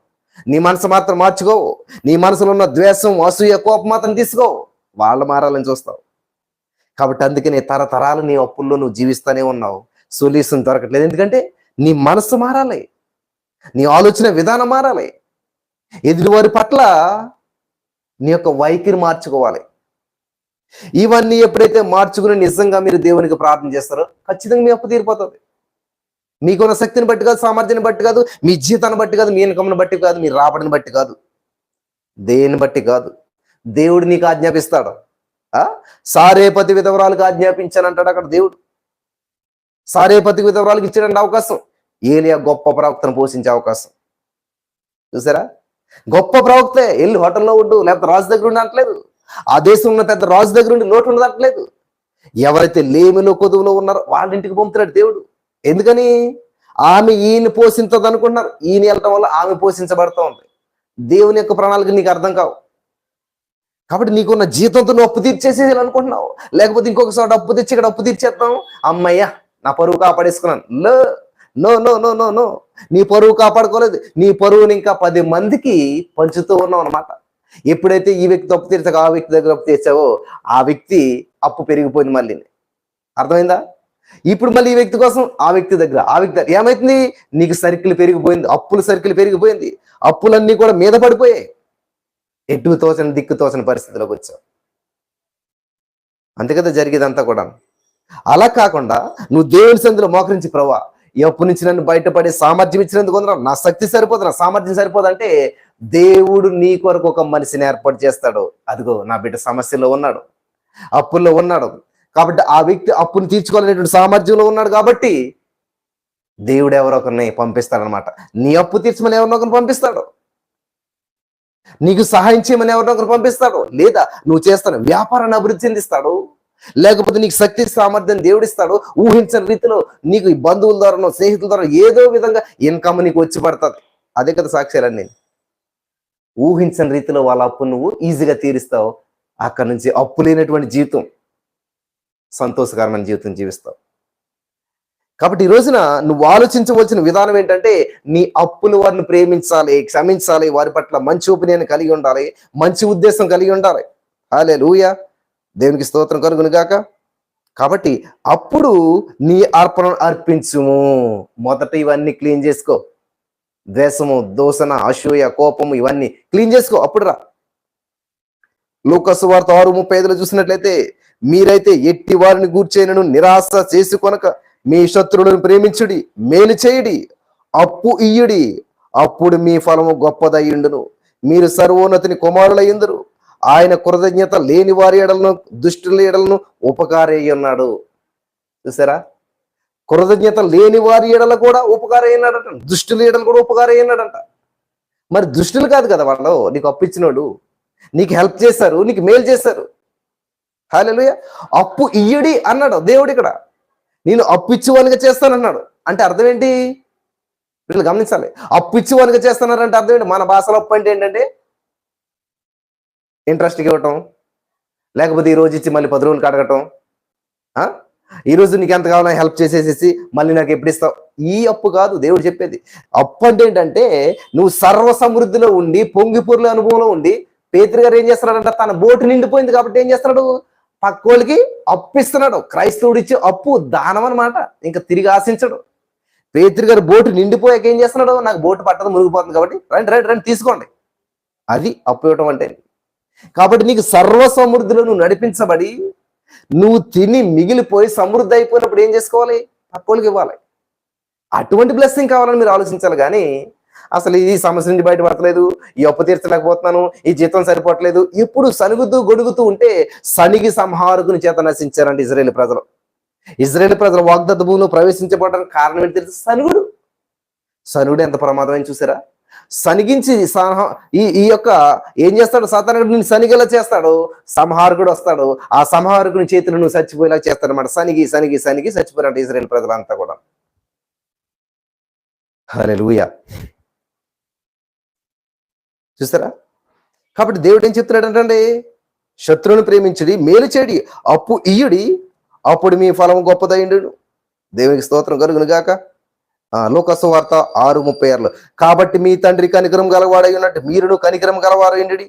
నీ మనసు మాత్రం మార్చుకోవు, నీ మనసులో ఉన్న ద్వేషం అసూయ కోపం మాత్రం తీసుకోవు, వాళ్ళు మారాలని చూస్తావు. కాబట్టి అందుకనే తరతరాలు నీ అప్పుల్లో నువ్వు జీవిస్తూనే ఉన్నావు, సొల్యూషన్ దొరకట్లేదు. ఎందుకంటే నీ మనసు మారాలి, నీ ఆలోచన విధానం మారాలి, ఎదుటివారి పట్ల నీ యొక్క వైఖరి మార్చుకోవాలి. ఇవన్నీ ఎప్పుడైతే మార్చుకుని నిజంగా మీరు దేవునికి ప్రార్థన చేస్తారో ఖచ్చితంగా మీ అప్పు తీరిపోతుంది. మీకున్న శక్తిని బట్టి కాదు, సామర్థ్యాన్ని బట్టి కాదు, మీ జీతాన్ని బట్టి కాదు, మీ ఇన్కమ్ని బట్టి కాదు, మీ రాబడిని బట్టి కాదు, దేని బట్టి కాదు. దేవుడు నీకు ఆజ్ఞాపిస్తాడు. సారేపతి విధవరాలకు ఆజ్ఞాపించానంటాడు అక్కడ దేవుడు. సారేపతి విధవరాలకు ఇచ్చాడంటే అవకాశం. ఏలియా గొప్ప ప్రవక్తను పోషించే అవకాశం. చూసారా? గొప్ప ప్రవక్తే, వెళ్ళి హోటల్లో ఉండు, లేకపోతే రాజు దగ్గర ఉండి అనట్లేదు. ఆ దేశం ఉన్న పెద్ద రాజు దగ్గర ఉండి లోటు ఉండదట్లేదు. ఎవరైతే లేమిలో కొదువులో ఉన్నారో వాళ్ళ ఇంటికి పంపుతున్నాడు దేవుడు. ఎందుకని? ఆమె ఈయన పోషించదు అనుకుంటున్నారు, ఈయన వెళ్ళటం వల్ల ఆమె పోషించబడుతూ ఉంది. దేవుని యొక్క ప్రణాళిక నీకు అర్థం కావు. కాబట్టి నీకున్న జీతంతో నువ్వు అప్పు తీర్చేసేది అనుకుంటున్నావు, లేకపోతే ఇంకొక చోట అప్పు తెచ్చి ఇక్కడ అప్పు తీర్చేస్తాం, అమ్మయ్యా నా పరువు కాపాడేసుకున్నాను. No no no no no, నీ పరువు కాపాడుకోలేదు, నీ పరువుని ఇంకా 10 మందికి పంచుతూ ఉన్నావు అనమాట. ఎప్పుడైతే ఈ వ్యక్తి అప్పు తీర్చాక ఆ వ్యక్తి దగ్గర అప్పు తీర్చావో ఆ వ్యక్తి అప్పు పెరిగిపోయింది. మళ్ళీ అర్థమైందా? ఇప్పుడు మళ్ళీ ఈ వ్యక్తి కోసం ఆ వ్యక్తి దగ్గర ఏమైతుంది? నీకు సర్కిల్ పెరిగిపోయింది, అప్పుల సర్కిల్ పెరిగిపోయింది, అప్పులన్నీ కూడా మీద పడిపోయాయి, ఎటు తోచని దిక్కు తోచని పరిస్థితిలోకి వచ్చావు. అంతే కదా జరిగేదంతా కూడా. అలా కాకుండా నువ్వు దేవుని సన్నిధిలో మోకరించి, ప్రభా ఈ అప్పు నుంచి నన్ను బయటపడే సామర్థ్యం ఇచ్చినందుకు నా శక్తి సరిపోదు, నా సామర్థ్యం సరిపోదు అంటే దేవుడు నీ కొరకు ఒక మనిషిని ఏర్పాటు చేస్తాడు. అదిగో నా బిడ్డ సమస్యలో ఉన్నాడు, అప్పుల్లో ఉన్నాడు, కాబట్టి ఆ వ్యక్తి అప్పును తీర్చుకోవాలనేటువంటి సామర్థ్యంలో ఉన్నాడు. కాబట్టి దేవుడు ఎవరో ఒకరిని పంపిస్తాడనమాట. నీ అప్పు తీర్చమని ఎవరినో ఒకరిని పంపిస్తాడు, నీకు సహాయం చేయమని ఎవరినో ఒకరు పంపిస్తాడు, లేదా నువ్వు చేస్తాను వ్యాపారాన్ని అభివృద్ధి చెందిస్తాడు, లేకపోతే నీకు శక్తి సామర్థ్యం దేవుడిస్తాడు. ఊహించని రీతిలో నీకు బంధువుల ద్వారానో స్నేహితుల ద్వారా ఏదో విధంగా ఇన్కమ్ నీకు వచ్చి పడుతుంది. అదే కదా సాక్ష్యాలన్నీ. ఊహించని రీతిలో వాళ్ళ అప్పు నువ్వు ఈజీగా తీరుస్తావు. అక్కడి నుంచి అప్పు లేనటువంటి జీవితం, సంతోషకరమైన జీవితం జీవిస్తావు. కాబట్టి ఈ రోజున నువ్వు ఆలోచించవలసిన విధానం ఏంటంటే నీ అప్పుల వారిని ప్రేమించాలి, క్షమించాలి, వారి పట్ల మంచి ఒపీనియన్ కలిగి ఉండాలి, మంచి ఉద్దేశం కలిగి ఉండాలి. హల్లెలూయా, దేవునికి స్తోత్రం కలుగును గాక. కాబట్టి అప్పుడు నీ అర్పణను అర్పించుము. మొదట ఇవన్నీ క్లీన్ చేసుకో. ద్వేషము, దూషణ, అసూయ, కోపము ఇవన్నీ క్లీన్ చేసుకో. అప్పుడు రా. లూకాసు వార్త 6:35 చూసినట్లయితే, మీరైతే ఎట్టి వారిని గూర్చేనను నిరాశ చేసుకొనక మీ శత్రువులను ప్రేమించుడి, మేలు చేయుడి, అప్పు ఇయ్యుడి, అప్పుడు మీ ఫలము గొప్పదయ్యుండును, మీరు సర్వోన్నతిని కుమారులయ్యుందురు. ఆయన కృతజ్ఞత లేని వారి ఎడలను, దుష్టుల ఎడలను ఉపకారయ్యి ఉన్నాడు. చూసారా? కృతజ్ఞత లేని వారి ఎడల కూడా ఉపకారం అయినాడంట, దుష్టుల ఎడలు కూడా ఉపకారం అయినాడంట. మరి దుష్టులు కాదు కదా వాళ్ళు, నీకు అప్పిచ్చినోడు, నీకు హెల్ప్ చేశారు, నీకు మేలు చేశారు. హల్లెలూయా. అప్పు ఇయ్యుడి అన్నాడు దేవుడు ఇక్కడ. నేను అప్పిచ్చువానిగా చేస్తానన్నాడు. అంటే అర్థం ఏంటి? వీళ్ళు గమనించాలి. అప్పిచ్చువానిగా చేస్తున్నారంటే అర్థం ఏంటి? మన భాషలో అప్పు అంటే ఏంటంటే ఇంట్రెస్ట్కి ఇవ్వటం, లేకపోతే ఈ రోజు ఇచ్చి మళ్ళీ 10 రోజులు అడగటం, ఈ రోజు నీకు ఎంత కావాలో హెల్ప్ చేసేసేసి మళ్ళీ నాకు ఎప్పుడు ఇస్తావు. ఈ అప్పు కాదు దేవుడు చెప్పేది. అప్పు అంటే ఏంటంటే నువ్వు సర్వ సమృద్ధిలో ఉండి, పొంగిపూర్ల అనుభవంలో ఉండి, పేతురు గారు ఏం చేస్తున్నాడంట, తన బోటు నిండిపోయింది కాబట్టి ఏం చేస్తున్నాడు, పక్కోళ్ళకి అప్పు ఇస్తున్నాడు. క్రైస్తవుడు ఇచ్చే అప్పు దానం అనమాట, ఇంకా తిరిగి ఆశించడు. పేతురు గారు బోటు నిండిపోయాక ఏం చేస్తున్నాడు, నాకు బోటు పట్టదు, మునిగిపోతుంది కాబట్టి రండి రండి రండి తీసుకోండి. అది అప్పు ఇవ్వటం అంటే. కాబట్టి నీకు సర్వ సమృద్ధిలో నువ్వు నడిపించబడి, నువ్వు తిని మిగిలిపోయి సమృద్ధి అయిపోయినప్పుడు ఏం చేసుకోవాలి, పక్కోళ్ళకి ఇవ్వాలి. అటువంటి బ్లెస్సింగ్ కావాలని మీరు ఆలోచించాలి. కానీ అసలు ఈ సమస్య నుంచి బయటపడతలేదు, ఈ అప్పు తీర్చలేకపోతున్నాను, ఈ జీతం సరిపోవట్లేదు, ఇప్పుడు సనుగుతూ గొడుగుతూ ఉంటే సనిగి సంహారకుని చేత నశించారండి ఇజ్రాయేల్ ప్రజలు. ఇజ్రాయేల్ ప్రజలు వాగ్దత్త భూమిలో ప్రవేశించబడడానికి కారణం ఏంటి తెలుసు? సనుగుడు. సనుగుడు ఎంత ప్రమాదమని చూసారా? సనిగించి ఈ యొక్క ఏం చేస్తాడు సాతానుడు, నేను సనిగేలా చేస్తాడు, సంహారకుడు వస్తాడు, ఆ సంహారకుని చేతులు నువ్వు చచ్చిపోయేలా చేస్తాడు అనమాట. సనిగి సనిగి సనిగి చచ్చిపోయారంట ఇజ్రాయేల్ ప్రజలంతా కూడా. హల్లెలూయా. చూసారా? కాబట్టి దేవుడు ఏం చెప్తున్నాడు అంటే, శత్రువుని ప్రేమించుడి, మేలు చేడి, అప్పు ఇయ్యుడి, అప్పుడు మీ ఫలం గొప్పదయ్యుండును. దేవునికి స్తోత్రం కలుగును గాక. లూకాసు వార్త 6:36. కాబట్టి మీ తండ్రి కనికరం గలవాడై ఉన్నట్టు మీరును కనికరం గలవారైండి.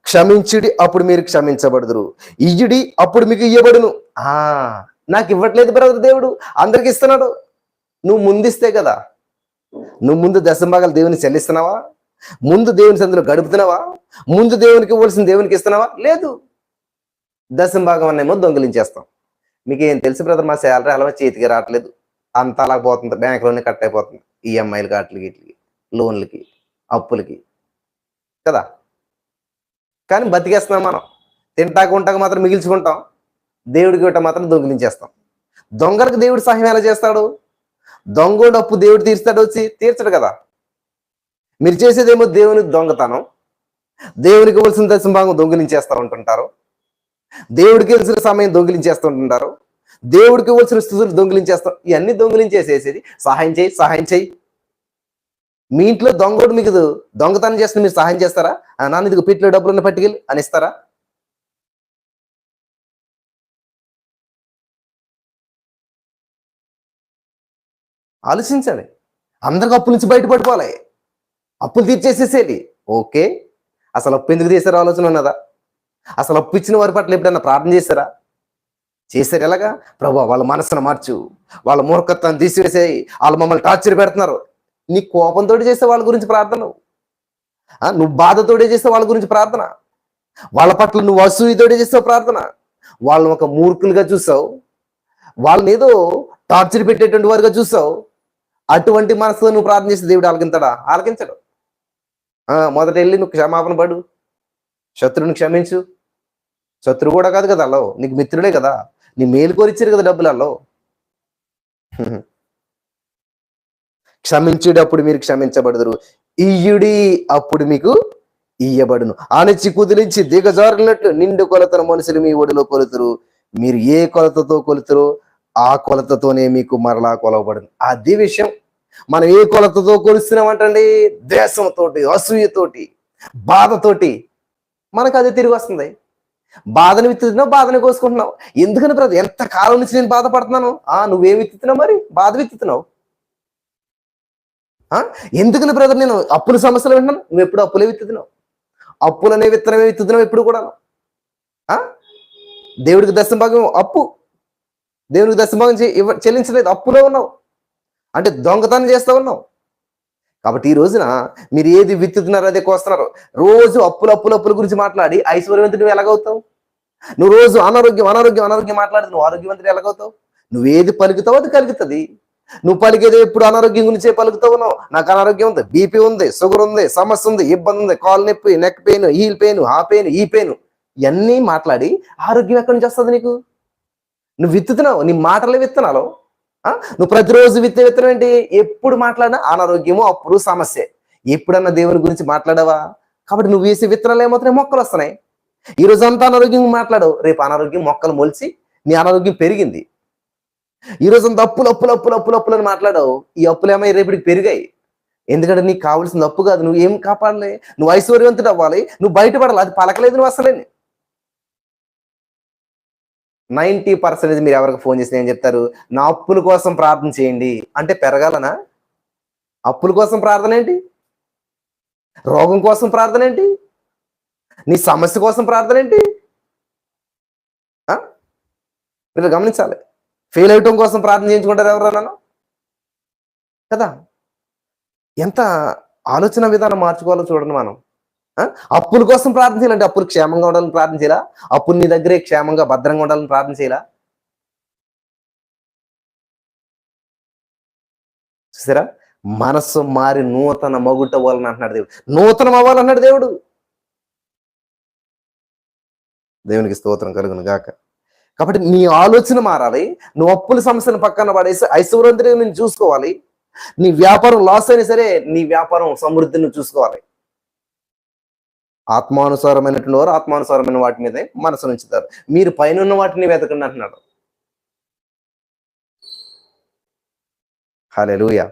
క్షమించుడి, అప్పుడు మీరు క్షమించబడుదురు. ఇయ్యుడి, అప్పుడు మీకు ఇయ్యబడును. నాకు ఇవ్వట్లేదు బ్రదర్, దేవుడు అందరికి ఇస్తున్నాడు. నువ్వు ముందిస్తే కదా. నువ్వు ముందు దశంభాగాలు దేవుని చెల్లిస్తున్నావా? ముందు దేవుని సందులో గడుపుతున్నావా? ముందు దేవునికి ఇవ్వాల్సిన దేవునికి ఇస్తున్నావా? లేదు. దశంభాగం అన్నేమో దొంగిలించేస్తాం. మీకేం తెలుసు బ్రదర్, మా శాలరీ అలా చేతికి రావట్లేదు, అంతా అలా పోతుంది, బ్యాంకులోనే కట్ అయిపోతుంది, ఈఎంఐలకి, అట్లకి, ఇట్లకి, లోన్లకి, అప్పులకి కదా. కానీ బతికేస్తున్నాం మనం. తింటాక ఉంటాక మాత్రం మిగిల్చుకుంటాం, దేవుడికి ఇవ్వటం మాత్రం దొంగిలించేస్తాం. దొంగలకు దేవుడు సహాయం ఎలా చేస్తాడు? దొంగోడు అప్పు దేవుడు తీర్చాడు, వచ్చి తీర్చడు కదా. మీరు చేసేదేమో దేవుని దొంగతనం, దేవునికి ఇవ్వాల్సిన దశంభాగం దొంగిలించేస్తూ ఉంటుంటారు, దేవుడికి ఇవ్వాల్సిన సమయం దొంగిలించేస్తూ ఉంటుంటారు, దేవుడికి ఇవ్వాల్సిన స్థుతులు దొంగిలించేస్తాం. ఇవన్నీ దొంగిలించేసేది సహాయం చేయి సహాయం చేయి. మీ ఇంట్లో దొంగోడు మీకు దొంగతనం చేస్తే మీరు సహాయం చేస్తారా? నాన్న ఇదిగో పెట్టిలో డబ్బులున్న పట్టుకెళ్ళి అని ఇస్తారా? ఆలోచించండి. అందరికి అప్పుల నుంచి బయటపడిపోవాలి, అప్పులు తీర్చేసేసేది. ఓకే, అసలు అప్పు ఎందుకు చేశారో ఆలోచన ఉన్నదా? అసలు అప్పు ఇచ్చిన వారి పట్ల ఎప్పుడన్నా ప్రార్థన చేశారా? చేశారు. ఎలాగా? ప్రభు వాళ్ళ మనసును మార్చు, వాళ్ళ మూర్ఖత్వాన్ని తీసివేసేయి, వాళ్ళు మమ్మల్ని టార్చర్ పెడుతున్నారు. నీ కోపంతో చేసే వాళ్ళ గురించి ప్రార్థన, నువ్వు బాధతోడే చేసే వాళ్ళ గురించి ప్రార్థన, వాళ్ళ పట్ల నువ్వు అసూయతోడే చేసావు ప్రార్థన, వాళ్ళని ఒక మూర్ఖులుగా చూసావు, వాళ్ళని ఏదో టార్చర్ పెట్టేటువంటి వారుగా చూసావు. అటువంటి మనసుతో నువ్వు ప్రార్థన చేస్తే దేవుడు ఆలకించడా? ఆలకించడు. మొదట వెళ్ళి నువ్వు క్షమాపణ పడు, శత్రువుని క్షమించు. శత్రువు కూడా కాదు కదా అల్లో, నీకు మిత్రుడే కదా, నీ మేలు కోరిచ్చారు కదా డబ్బులలో. క్షమించేటప్పుడు మీరు క్షమించబడుదురు, ఇయ్యుడి, అప్పుడు మీకు ఇయ్యబడును. ఆనెచ్చి కుదిరించి దిగజారునట్లు నిండు కొలతను మనుషులు మీ ఒడిలో కొలుతురు, మీరు ఏ కొలతతో కొలుతురో ఆ కొలతతోనే మీకు మరలా కొలవబడును. అది విషయం. మనం ఏ కొలతతో కొలుస్తున్నామంటండి? ద్వేషంతోటి, అసూయతోటి, బాధతోటి. మనకు అది తిరిగి వస్తుంది. బాధను విత్తుతున్నావు, బాధను కోసుకుంటున్నావు. ఎందుకని బ్రదర్, ఎంత కాలం నుంచి నేను బాధపడుతున్నాను? నువ్వేం విత్తుతున్నావు? మరి బాధ విత్తుతున్నావు. ఎందుకని బ్రదర్ నేను అప్పుల సమస్యలు వింటున్నాను? నువ్వు ఎప్పుడు అప్పులే విత్తుతున్నావు, అప్పులనే విత్తనమే విత్తుతున్నావు ఎప్పుడు కూడా. దేవుడికి దశంభాగం అప్పు, దేవునికి దశభాగం చెల్లించలేదు, అప్పులో ఉన్నావు. అంటే దొంగతనం చేస్తూ ఉన్నావు. కాబట్టి ఈ రోజున మీరు ఏది విత్తుతున్నారో అదే కోస్తున్నారు. రోజు అప్పుల గురించి మాట్లాడి ఐశ్వర్యవంతుడు ఎలాగవుతావు? నువ్వు రోజు అనారోగ్యం మాట్లాడి నువ్వు ఆరోగ్యవంతుడు ఎలాగవుతావు? నువ్వేది పలుకుతావో అది కలుగుతుంది. నువ్వు పలికేది ఎప్పుడు అనారోగ్యం గురించే పలుకుతావు. నాకు అనారోగ్యం ఉంది, బీపీ ఉంది, షుగర్ ఉంది, సమస్య ఉంది, ఇబ్బంది ఉంది, కాలు నొప్పి, నెక్ పెయిన్, హీల్ పెయిన్, ఆ పెయిన్, ఈ పెయిన్, ఇవన్నీ మాట్లాడి ఆరోగ్యం ఎక్కడి నుంచి వస్తుంది నీకు? నువ్వు విత్తుతున్నావు, నీ మాటలే విత్తనాలు. నువ్వు ప్రతిరోజు విత్తనం ఏంటి? ఎప్పుడు మాట్లాడినా అనారోగ్యము, అప్పుడు సమస్య. ఎప్పుడన్నా దేవుని గురించి మాట్లాడావా? కాబట్టి నువ్వు వేసే విత్తనాలు ఏమవుతున్నాయి? మొక్కలు వస్తున్నాయి. ఈ రోజు అంతా అనారోగ్యం మాట్లాడవు, రేపు అనారోగ్యం మొక్కలు మొలిచి నీ అనారోగ్యం పెరిగింది. ఈ రోజు అంతా అప్పులు అని మాట్లాడవు, ఈ అప్పులు ఏమై రేపటికి పెరిగాయి. ఎందుకంటే నీకు కావాల్సిన అప్పు కాదు, నువ్వు ఏం కాపాడలే. నువ్వు ఐశ్వర్యవంతుడు అవ్వాలి, నువ్వు బయటపడాలి, అది పలకలేదు నువ్వు అసలే. 90% మీరు ఎవరికి ఫోన్ చేసి ఏం చెప్తారు? నా అప్పుల కోసం ప్రార్థన చేయండి అంటే పెరగాలనా? అప్పుల కోసం ప్రార్థన ఏంటి? రోగం కోసం ప్రార్థన ఏంటి? నీ సమస్య కోసం ప్రార్థన ఏంటి? మీరు గమనించాలి. ఫెయిల్ అవటం కోసం ప్రార్థన చేయించుకుంటారు ఎవరన్నా కదా? ఎంత ఆలోచన విధానం మార్చుకోవాలో చూడండి మనం. అప్పుల కోసం ప్రార్థన చేయాలంటే అప్పులు క్షేమంగా ఉండాలని ప్రార్థన చేయాలా? అప్పులు నీ దగ్గరే క్షేమంగా భద్రంగా ఉండాలని ప్రార్థన చేయాలా? చూసారా? మనస్సు మారి నూతన మగుట అవ్వాలని అంటున్నాడు దేవుడు. నూతనం అవ్వాలన్నాడు దేవుడు. దేవునికి స్తోత్రం కలుగును గాక. కాబట్టి నీ ఆలోచన మారాలి. నువ్వు అప్పుల సమస్యను పక్కన పడేసి ఐశ్వర్యంతో నేను చూసుకోవాలి. నీ వ్యాపారం లాస్ అయినా సరే నీ వ్యాపారం సమృద్ధిని చూసుకోవాలి. ఆత్మానుసారమైనటువంటి వారు ఆత్మానుసారమైన వాటి మీదే మనసు ఉంచుతారు. మీరు పైన వాటిని వెతకండి అంటున్నాడు. హల్లెలూయా.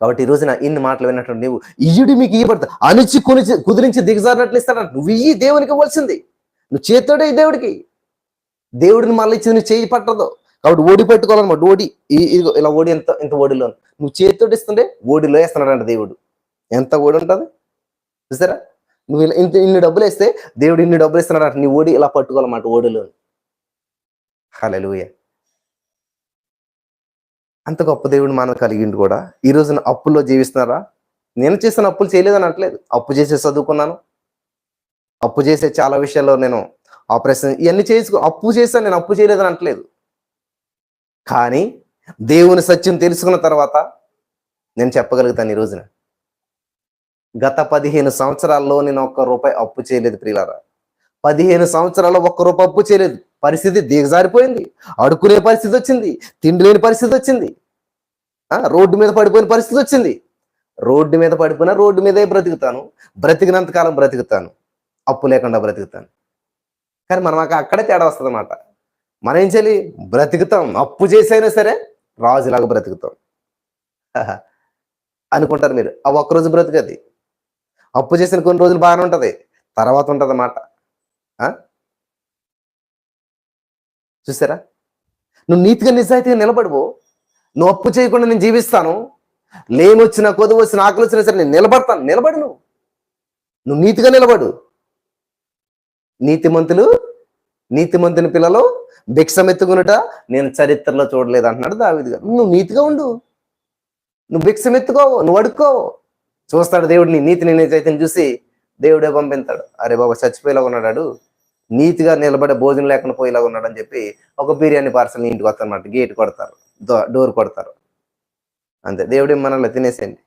కాబట్టి ఈ రోజున ఇన్ని మాటలు విన్నటువంటి నువ్వు ఇయ్యుడి మీకు ఇయ్యబడతా, అణిచి కుదిరించి దిగజారినట్లు ఇస్తాడు. నువ్వు ఇయ్యి దేవునికి ఇవ్వాల్సింది. నువ్వు చేత్తోడే దేవుడికి. దేవుడిని మళ్ళీ ఇచ్చింది నువ్వు చేయి పట్టదు. కాబట్టి ఓడి పెట్టుకోవాలన్నమాట. ఓడి ఇదిగో ఇలా ఓడి ఇంత ఓడిలో నువ్వు చేతితోటి ఇస్తుంటే ఓడిలో వేస్తున్నాడంట దేవుడు. ఎంత ఓడి ఉంటుంది చూసారా? నువ్వు ఇలా ఇన్ని డబ్బులు వేస్తే దేవుడు ఇన్ని డబ్బులు ఇస్తున్నాడంట. నీ ఓడి ఇలా పట్టుకోవాలన్నమాట ఓడిలో. హల్లెలూయా. అంత గొప్ప దేవుడు మనం కలిగిండు కూడా. ఈ రోజున అప్పుల్లో జీవిస్తున్నారా? నేను చేసిన అప్పులు చేయలేదని అనట్లేదు. అప్పు చేసే చదువుకున్నాను, అప్పు చేసే చాలా విషయాల్లో నేను ఆపరేషన్ ఇవన్నీ అప్పు చేశాను, నేను అప్పు చేయలేదని అనట్లేదు. కానీ దేవుని సత్యం తెలుసుకున్న తర్వాత నేను చెప్పగలుగుతాను ఈ రోజున గత 15 సంవత్సరాల్లో నేను ₹1 అప్పు చేయలేదు ప్రియులారా. 15 సంవత్సరాల్లో ₹1 అప్పు చేయలేదు. పరిస్థితి దిగజారిపోయింది. అడుక్కునే పరిస్థితి వచ్చింది, తిండి లేని పరిస్థితి వచ్చింది, రోడ్డు మీద పడిపోయిన పరిస్థితి వచ్చింది. రోడ్డు మీద పడిపోయినా రోడ్డు మీదే బ్రతుకుతాను, బ్రతికినంత కాలం బ్రతుకుతాను, అప్పు లేకుండా బ్రతుకుతాను. కానీ మనం అక్కడే తేడా వస్తుంది అన్నమాట. మనం ఏం చేయాలి? బ్రతుకుతాం, అప్పు చేసైనా సరే రాజులాగా బ్రతుకుతాం అనుకుంటారు మీరు. ఆ ఒక్కరోజు బ్రతుకది. అప్పు చేసిన కొన్ని రోజులు బాగానే ఉంటది, తర్వాత ఉంటది అన్నమాట. చూసారా? నువ్వు నీతిగా నిజాయితీగా నిలబడువు. నువ్వు అప్పు చేయకుండా నేను జీవిస్తాను, లేనొచ్చినా కొద్దు వచ్చిన ఆకలి వచ్చినా సరే నేను నిలబడతాను. నిలబడు, నువ్వు నీతిగా నిలబడు. నీతిమంతుని పిల్లలు భిక్షమెత్తుకునుట నేను చరిత్రలో చూడలేదు అంటున్నాడు దావీదు గారు. నువ్వు నీతిగా ఉండు, నువ్వు భిక్షమెత్తుకోవు, నువ్వు అడుక్కోవు. చూస్తాడు దేవుడు నీ నీతిని నిజాయితీని చూసి దేవుడే పంపిస్తాడు. అరే బాబా చచ్చిపోయేలాగా ఉన్నాడు, నీతిగా నిలబడే భోజనం లేకుండా పోయేలాగా ఉన్నాడు అని చెప్పి ఒక బిర్యానీ పార్సల్ ఇంటికి వస్తారన్నమాట. గేట్ కొడతారు, డోర్ కొడతారు, అంతే. దేవుడే మనల్ని తినేసేయండి.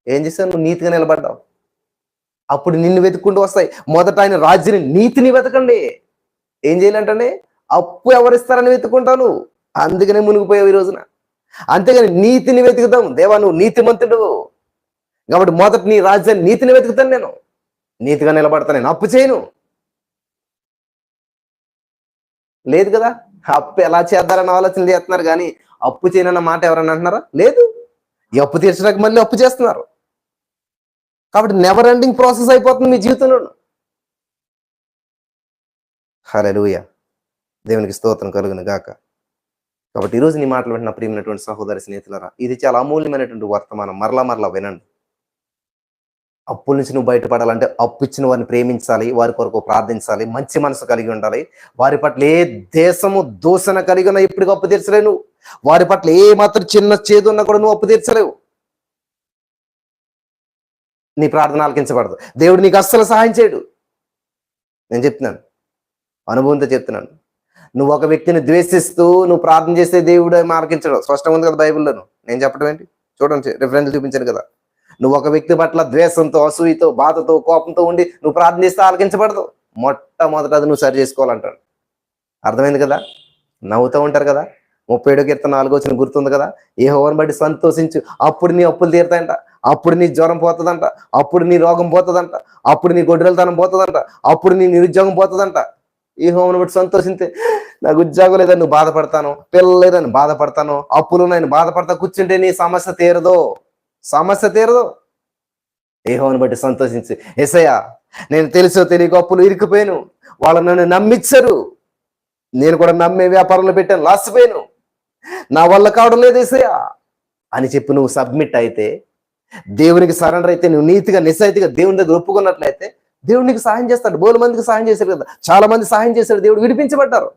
ఏం చేస్తావు? నువ్వు నీతిగా నిలబడ్డావు, అప్పుడు నిన్ను వెతుక్కుంటూ వస్తాయి. మొదట ఆయన రాజ్యాన్ని నీతిని వెతకండి. ఏం చేయాలంటే అప్పు ఎవరిస్తారని వెతుక్కుంటాను, అందుకనే మునిగిపోయావు ఈ రోజున. అంతేగాని నీతిని వెతుకుతాం. దేవా నువ్వు నీతిమంతుడు కాబట్టి మొదట నీ రాజ్యాన్ని నీతిని వెతుకుతాను, నేను నీతిగా నిలబడతాను, నేను అప్పు చేయను. లేదు కదా? అప్పు ఎలా చేద్దారని ఆలోచన చేస్తున్నారు కానీ అప్పు చేయనన్న మాట ఎవరన్నా అంటున్నారా? లేదు. ఈ అప్పు తీర్చడానికి మళ్ళీ అప్పు చేస్తున్నారు. కాబట్టి నెవర్ ఎండింగ్ ప్రాసెస్ అయిపోతుంది మీ జీవితంలో. హల్లెలూయా. దేవునికి స్తోత్రం కలుగును గాక. కాబట్టి ఈరోజు నీ మాటలు వింటున్న ప్రియమైనటువంటి సహోదరి స్నేహితులారా, ఇది చాలా అమూల్యమైనటువంటి వర్తమానం. మరలా వినండి. అప్పుల నుంచి నువ్వు బయటపడాలంటే అప్పు ఇచ్చిన వారిని ప్రేమించాలి, వారి కొరకు ప్రార్థించాలి, మంచి మనసు కలిగి ఉండాలి. వారి పట్ల ఏ దేశము దూషణ కలిగి ఉన్నా ఎప్పటికీ అప్పు తీర్చలేవు నువ్వు. వారి పట్ల ఏ మాత్రం చిన్న చేదు ఉన్నా కూడా నువ్వు అప్పు తీర్చలేవు. నీ ప్రార్థన ఆలకించబడదు. దేవుడు నీకు అస్సలు సహాయం చేయడు. నేను చెప్తున్నాను, అనుభవంతో చెప్తున్నాను. నువ్వు ఒక వ్యక్తిని ద్వేషిస్తూ నువ్వు ప్రార్థన చేస్తే దేవుడు ఆలకించడు. స్పష్టంగా ఉంది కదా బైబిల్లోను. నేను చెప్పడం ఏంటి? చూడండి, రిఫరెన్స్ చూపించాను కదా. నువ్వు ఒక వ్యక్తి పట్ల ద్వేషంతో, అసూయతో, బాధతో, కోపంతో ఉండి నువ్వు ప్రార్థన చేస్తే ఆలకించబడదు. మొట్టమొదట అది నువ్వు సరి చేసుకోవాలంటాడు. అర్థమైంది కదా? నవ్వుతూ ఉంటారు కదా. 37 కీర్తన 4 గుర్తుంది కదా. యెహోవాను బట్టి సంతోషించు, అప్పుడు నీ అప్పులు తీరుతాయంట, అప్పుడు నీ జ్వరం పోతుందంట, అప్పుడు నీ రోగం పోతుందంట, అప్పుడు నీ గొడ్రెలతనం పోతుందంట, అప్పుడు నీ నిరుద్యోగం పోతుందంట. యెహోవాను బట్టి సంతోషింతే. నాకు ఉద్యోగం లేదని నువ్వు బాధపడతాను, పిల్లలు లేదని బాధపడతాను, అప్పులు నేను బాధపడతా కూర్చుంటే నీ సమస్య తీరదు. యెహోవాను బట్టి సంతోషించి, యేసయ్యా నేను తెలుసో తెలియక అప్పులు ఇరుక్కుపోయాను, వాళ్ళు నన్ను నమ్మించరు, నేను కూడా నమ్మే వ్యాపారంలో పెట్టాను, లాసిపోయాను, నా వల్ల కావడం లేదు యేసయ్యా అని చెప్పి నువ్వు సబ్మిట్ అయితే, దేవునికి సరెండర్ అయితే, నువ్వు నీతిగా నిజాయితీగా దేవుని దగ్గర ఒప్పుకున్నట్లయితే దేవుడు నీకు సహాయం చేస్తాడు. బోలు మందికి సహాయం చేశాడు కదా, చాలా మంది సహాయం చేశాడు, దేవుడు విడిపించబడ్డారు.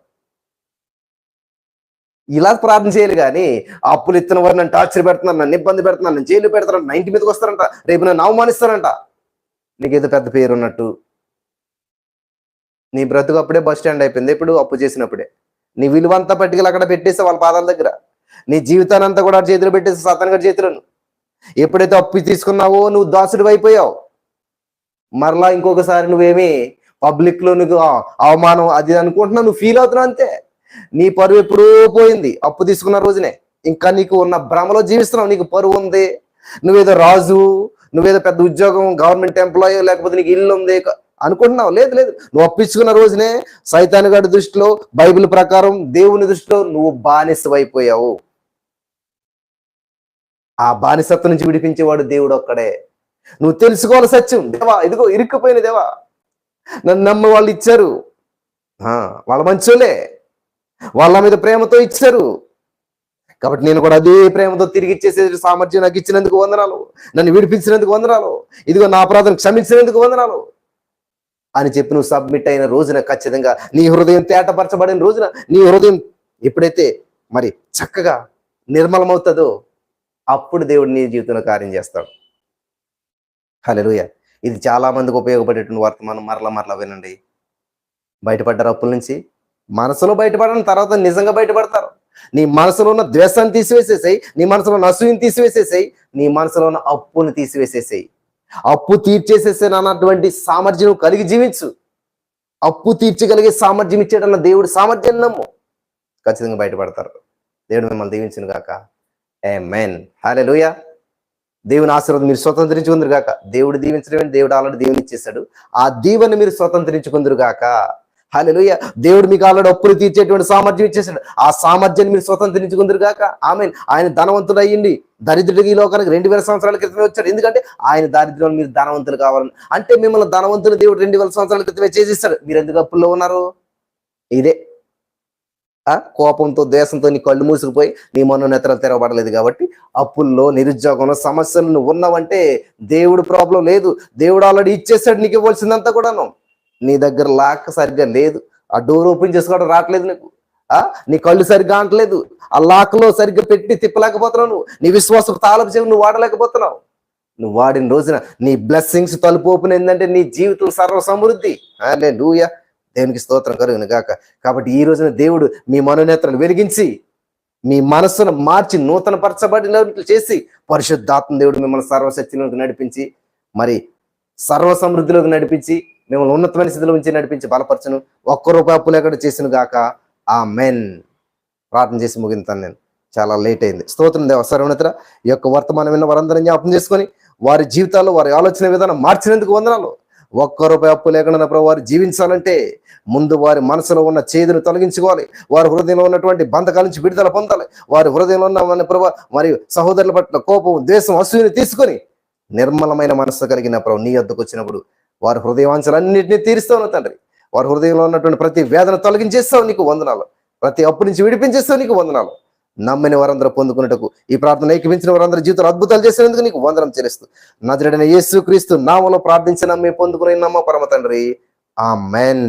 ఇలా ప్రార్థన చేయాలి కానీ అప్పులు ఇస్తున్న వారు నన్ను టార్చర్ పెడుతున్నారు, నన్ను ఇబ్బంది పెడుతున్నారు, నన్ను జైలు పెడతారంట, నా ఇంటి మీదకి వస్తారంట, రేపు నన్ను అవమానిస్తారంట, నీకేదో పెద్ద పేరు ఉన్నట్టు. నీ బ్రతుకు అప్పుడే బస్ స్టాండ్ అయిపోయింది. ఇప్పుడు అప్పు చేసినప్పుడే నీ విలువంతా పట్టుకెళ్ళి అక్కడ పెట్టేసి వాళ్ళ పాదాల దగ్గర నీ జీవితాన్ని అంతా కూడా చేతిలో పెట్టేసి సతాన్ గారి చేతిలో. ఎప్పుడైతే అప్పు తీసుకున్నావో నువ్వు దాసుడు అయిపోయావు. మరలా ఇంకొకసారి నువ్వేమి పబ్లిక్ లో నువ్వు అవమానం అది అనుకుంటున్నావు, నువ్వు ఫీల్ అవుతున్నావు అంతే. నీ పరువు ఎప్పుడూ పోయింది అప్పు తీసుకున్న రోజునే. ఇంకా నీకు ఉన్న భ్రమలో జీవిస్తున్నావు. నీకు పరువు ఉంది, నువ్వేదో రాజు, నువ్వేదో పెద్ద ఉద్యోగం, గవర్నమెంట్ ఎంప్లాయీ, లేకపోతే నీకు ఇల్లు ఉంది అనుకుంటున్నావు. లేదు, నువ్వు అప్పించుకున్న రోజునే సైతాను గారి దృష్టిలో, బైబిల్ ప్రకారం, దేవుని దృష్టిలో నువ్వు బానిసవైపోయావు. ఆ బానిసత్వం నుంచి విడిపించేవాడు దేవుడు ఒక్కడే. నువ్వు తెలుసుకోవాలి సత్యం. దేవా ఇదిగో ఇరుక్కుపోయిన దేవా, నన్ను నమ్మ వాళ్ళు ఇచ్చారు, వాళ్ళ మంచోలే, వాళ్ళ మీద ప్రేమతో ఇచ్చారు, కాబట్టి నేను కూడా అదే ప్రేమతో తిరిగి ఇచ్చేసే సామర్థ్యం నాకు ఇచ్చినందుకు వందనాలు, నన్ను విడిపించినందుకు వందనాలు, ఇదిగో నా అపరాధం క్షమించినందుకు వందనాలు అని చెప్పి నువ్వు సబ్మిట్ అయిన రోజున, ఖచ్చితంగా నీ హృదయం తేటపరచబడిన రోజున, నీ హృదయం ఎప్పుడైతే మరి చక్కగా నిర్మలమవుతుందో అప్పుడు దేవుడు నీ జీవితంలో కార్యం చేస్తాడు. హల్లెలూయా. ఇది చాలా మందికి ఉపయోగపడేటువంటి వర్తమానం. మరలా వినండి. బయటపడ్డారు అప్పుల నుంచి. మనసులో బయటపడడం, తర్వాత నిజంగా బయటపడతారు. నీ మనసులో ఉన్న ద్వేషాన్ని తీసివేసేసాయి, నీ మనసులో ఉన్న అసూయని తీసివేసేసాయి, నీ మనసులో ఉన్న అప్పుని తీసివేసేసాయి. అప్పు తీర్చేసేసాను అన్నటువంటి సామర్థ్యం కలిగి జీవించు. అప్పు తీర్చగలిగే సామర్థ్యం ఇచ్చేటన్న దేవుడి సామర్థ్యం నమ్ము, ఖచ్చితంగా బయటపడతారు. దేవుడు మిమ్మల్ని దీవించును గాక. ఆమేన్. హల్లెలూయా. దేవుని ఆశీర్వాదం మీరు స్వతంత్రించుకుందరు గాక. దేవుడు దీవించడం, దేవుడు ఆల్రెడీ దీవెన ఇచ్చేశాడు. ఆ దీవెని మీరు స్వతంత్రించుకుందరు గాక. హల్లెలూయా. దేవుడు మీకు ఆల్రెడీ అప్పులు తీర్చేటువంటి సామర్థ్యం ఇచ్చేసాడు. ఆ సామర్థ్యాన్ని మీరు స్వతంత్రించుకుందరు గాక. ఆమేన్. ఆయన ధనవంతుడు అయ్యింది, దరిద్రుడికి ఈ లోకానికి 2000 సంవత్సరాల క్రితమే వచ్చాడు. ఎందుకంటే ఆయన దారిద్ర్యంలో మీరు ధనవంతులు కావాలని. అంటే మిమ్మల్ని ధనవంతులు దేవుడు 2000 సంవత్సరాల క్రితమే చేసిస్తాడు. మీరు ఎందుకు అప్పుల్లో ఉన్నారు? ఇదే కోపంతో, ద్వేషంతో నీ కళ్ళు మూసుకుపోయి నీ మనోనేత్రాలు తెరవబడలేదు కాబట్టి అప్పుల్లో, నిరుద్యోగంలో, సమస్యలు నువ్వు ఉన్నావంటే దేవుడు ప్రాబ్లం లేదు. దేవుడు ఆల్రెడీ ఇచ్చేసాడు నీకు ఇవ్వాల్సిందంతా కూడాను. నీ దగ్గర లాక్ సరిగ్గా లేదు, ఆ డోర్ ఓపెన్ చేసుకోవడం రావట్లేదు నీకు, నీ కళ్ళు సరిగ్గా అంటలేదు, ఆ లాక్ లో సరిగ్గా పెట్టి తిప్పలేకపోతున్నావు, నువ్వు నీ విశ్వాసం తాళపు చెవి నువ్వు వాడలేకపోతున్నావు. నువ్వు వాడిన రోజున నీ బ్లెస్సింగ్స్ తలుపు ఓపెన్ ఏంటంటే నీ జీవితం సర్వ సమృద్ధి. హల్లెలూయా. దేవునికి స్తోత్రం కలుగును గాక. కాబట్టి ఈ రోజున దేవుడు మీ మనోనేత్రాలు వెలిగించి మీ మనస్సును మార్చి నూతన పరచబడినట్లు చేసి పరిశుద్ధాత్మ దేవుడు మిమ్మల్ని సర్వశక్తిలోకి నడిపించి మరి సర్వ సమృద్ధిలోకి నడిపించి మిమ్మల్ని ఉన్నతమైన స్థితిలో ఉంచి నడిపించి బలపరచును. ₹1 అప్పు లేకుండా చేసిన గాక. ఆమేన్. ప్రార్థన చేసి ముగింతాను. నేను చాలా లేట్ అయింది. స్తోత్రం దేవ. సర్వోన్నతుడా, ఈ యొక్క వర్తమానం విన్న వారందరినీ జ్ఞాపకం చేసుకొని వారి జీవితాల్లో వారి ఆలోచన విధానం మార్చినందుకు వందనాలు. ₹1 అప్పు లేకుండా ప్రభు వారు జీవించాలంటే ముందు వారి మనసులో ఉన్న చేదును తొలగించుకోవాలి. వారి హృదయంలో ఉన్నటువంటి బంధకాల నుంచి విడుదల పొందాలి. వారి హృదయంలో ఉన్న ప్రభు మరియు సహోదరుల పట్ల కోపం, ద్వేషం, అసూయని తీసుకొని నిర్మలమైన మనస్సు కలిగిన ప్రభు నీ వద్దకు వచ్చినప్పుడు వారి హృదయవాంఛలన్నింటినీ తీరుస్తావు తండ్రి. వారి హృదయంలో ఉన్నటువంటి ప్రతి వేదన తొలగించేస్తావు, నీకు వందనాలు. ప్రతి అప్పు నుంచి విడిపించేస్తావు, నీకు వందనాలు. నమ్మిన వారందరూ పొందుకున్నట్టుకు ఈ ప్రార్థన ఏకీవించిన వారందరూ జీవితంలో అద్భుతాలు చేసినందుకు నీకు వందనం చెల్లిస్తూ నజరేయుడైన యేసుక్రీస్తు నామములో ప్రార్థించి నమ్మి పొందుకుని నమ్మ పరమ తండ్రి. ఆమేన్.